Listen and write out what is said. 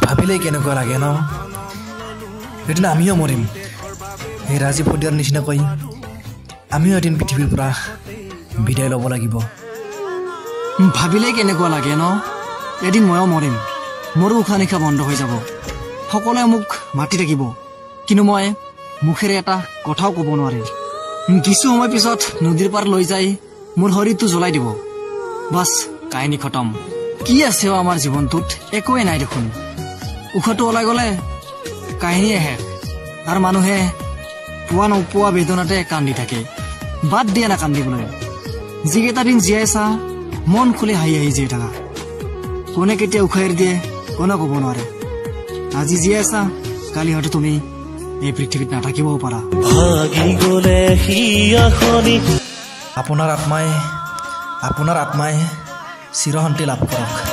ভাবিলেই কেনেকুৱা লাগে ন এদিন আমিও মৰিম এই ৰাজীৱ ফদিয়াৰ নিচিনাকৈ আমিও এদিন পৃথিৱীৰ পৰা বিদায় ল'ব লাগিব ভাবিলেই কেনেকুৱা লাগে ন এদিন ময়ো মৰিম মোৰো উশাহ নিশাহ বন্ধ হৈ যাব সকলোৱে মোক মাতি থাকিব কিন্তু মই মুখেৰে এটা কথাও ক'ব নোৱাৰিম কিছু সময় পিছত নদীৰ পাৰ লৈ যাই মোৰ শৰীৰটো জ্বলাই দিব বাছ কাহিনী খতম কি আছে আমাৰ জীৱনটোত একোৱে নাই দেখোন উশাহটো ওলাই গ'লে কাহিনীয়ে শেষ আৰু মানুহে পোৱা নোপোৱা বেদনাতে কান্দি থাকে বাদ দিয়া না কান্দিবলৈ যিকেইটা দিন জীয়াইছা মন খুলি হাঁহি হাঁহি জীয়াই থাকা কোনে কেতিয়া উশাহ দিয়ে কোনে ক'ব নোৱাৰে আজি জীয়াইছা কালি হয়তো তুমি এই পৃথিৱীত নাথাকিবও পাৰা আপোনাৰ আত্মাই চিৰশান্তি লাভ কৰক